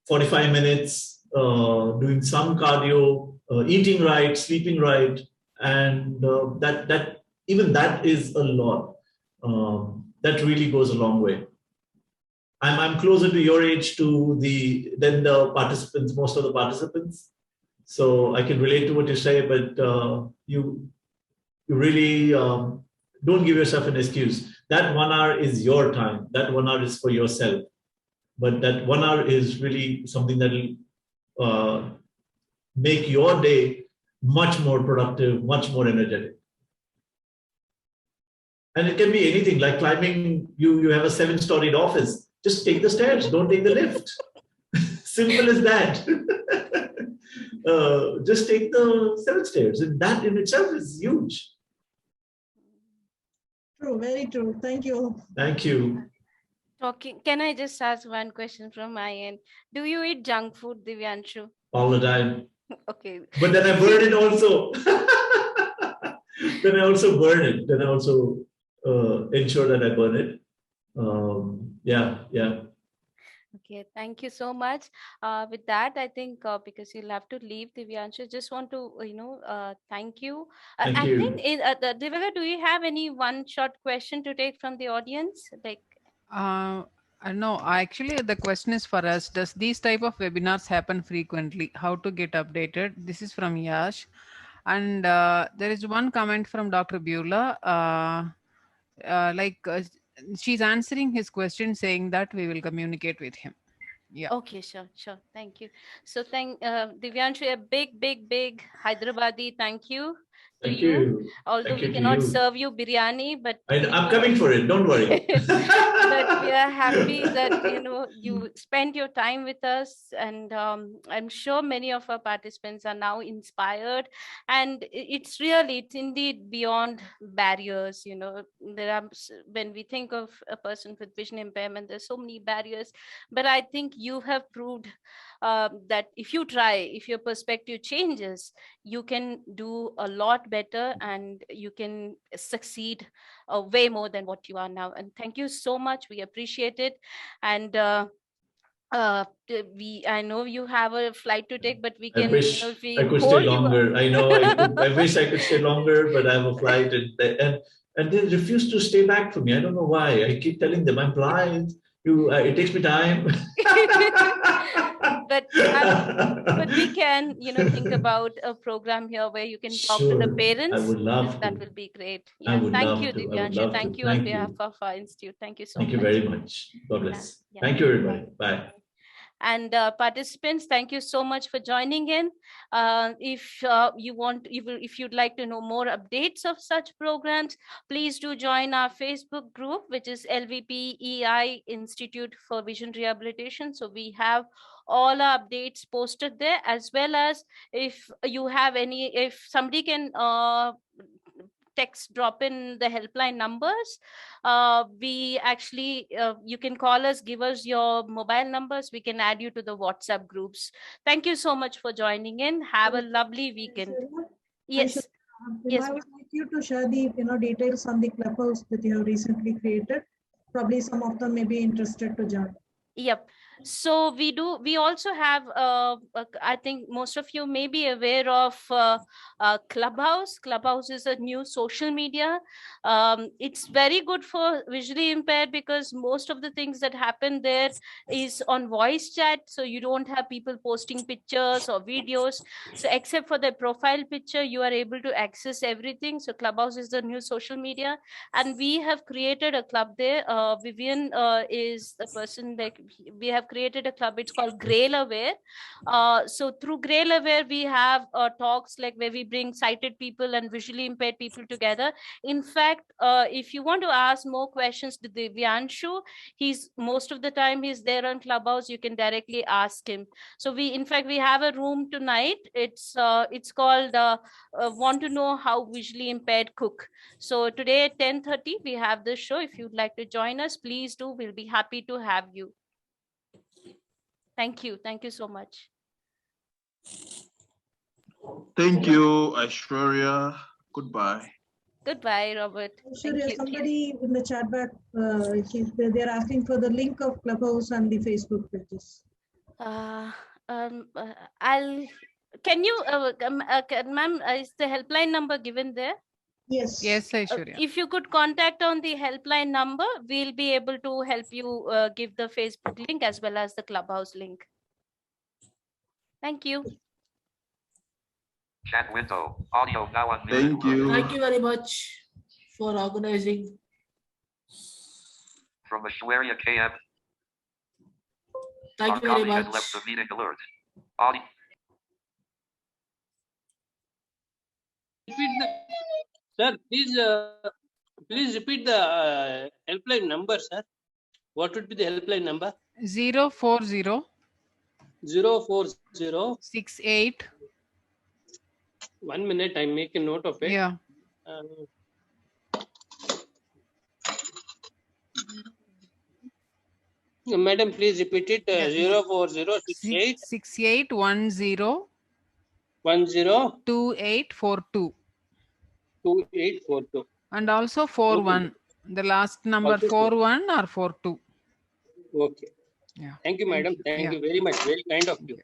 45 minutes, doing some cardio, eating right, sleeping right, and that even that is a lot. That really goes a long way. I'm closer to your age than the participants, most of the participants. So I can relate to what you say, but you really don't give yourself an excuse. That 1 hour is your time. That 1 hour is for yourself. But that 1 hour is really something that will make your day much more productive, much more energetic. And it can be anything, like climbing. You have a 7-storied office. Just take the stairs. Don't take the lift. Simple as that. Just take the 7 stairs. And that in itself is huge. True, very true. Thank you. Thank you. Can I just ask one question from my end? Do you eat junk food, Divyanshu? All the time. Okay. But then I burn it also. Then I also burn it. Then I also ensure that I burn it. Yeah. Okay, thank you so much. With that, I think because you'll have to leave, Divyanshu, just want to thank you. Thank you. Divya, do you have any one short question to take from the audience? Like, no, actually the question is for us. Does these type of webinars happen frequently? How to get updated? This is from Yash. And there is one comment from Dr. Beulah. She's answering his question saying that we will communicate with him. Yeah. Okay, sure. Thank you. So Divyanshu, a big Hyderabadi thank you to Thank you. you. Although Thank we you to cannot you. serve you biryani, but I'm coming for it. Don't worry. but we are happy that you spent your time with us, and I'm sure many of our participants are now inspired. And it's indeed beyond barriers. There are, when we think of a person with vision impairment, there's so many barriers, but I think you have proved that if you try, if your perspective changes, you can do a lot better and you can succeed way more than what you are now. And thank you so much. We appreciate it. And I know you have a flight to take, but we can, if we I could stay longer. I know I wish I could stay longer, but I have a flight and they refuse to stay back for me. I don't know why. I keep telling them I'm blind. It takes me time. but we can, think about a program here where you can talk to the parents. I would love that to. will be great. I would Thank love you, to. Divyanshu. Thank you on behalf of our institute. Thank you so much. Thank you very much. God bless. Thank you, everybody. Bye. And participants, thank you so much for joining in. If you'd like to know more updates of such programs, please do join our Facebook group, which is LVPEI Institute for Vision Rehabilitation. So we have all our updates posted there, as well as if somebody can drop in the helpline numbers. You can call us, give us your mobile numbers. We can add you to the WhatsApp groups. Thank you so much for joining in. Have a lovely weekend. Yes. I would like you to share the details on the clubhouse that you have recently created. Probably some of them may be interested to join. Yep. So we also have, I think most of you may be aware of Clubhouse. Clubhouse is a new social media. It's very good for visually impaired because most of the things that happen there is on voice chat. So you don't have people posting pictures or videos. So except for the profile picture, you are able to access everything. So Clubhouse is the new social media. And we have created a club there. Vivian is the person that we have created a club. It's called Grail Aware. So through Grail Aware, we have talks like where we bring sighted people and visually impaired people together. In fact, if you want to ask more questions to Divyanshu, most of the time he's there on Clubhouse. You can directly ask him. So we have a room tonight. It's called Want to Know How Visually Impaired Cook. So today at 10:30 we have this show. If you'd like to join us, please do. We'll be happy to have you. Thank you. Thank you so much. Thank you, Aishwarya. Goodbye. Goodbye, Robert. Aishwarya, somebody in the chat back, they're asking for the link of Clubhouse and the Facebook pages. Can you, ma'am, is the helpline number given there? Yes. Yes, Aishwarya. If you could contact on the helpline number, we'll be able to help you give the Facebook link as well as the Clubhouse link. Thank you. Chat window. Audio now on. Thank you. Thank you very much for organizing. From Aishwarya KM. Thank you very much. Has left the meeting alert. Audio. Sir, please repeat the helpline number, sir. What would be the helpline number? 040 040 68. 1 minute, I make a note of it. Yeah. Madam, please repeat it. 04068 6810 2842. 2842. And also 41. Okay. The last number Okay. 41 or 42. Okay. Yeah. Thank you, madam. Thank you very much. Very kind of you.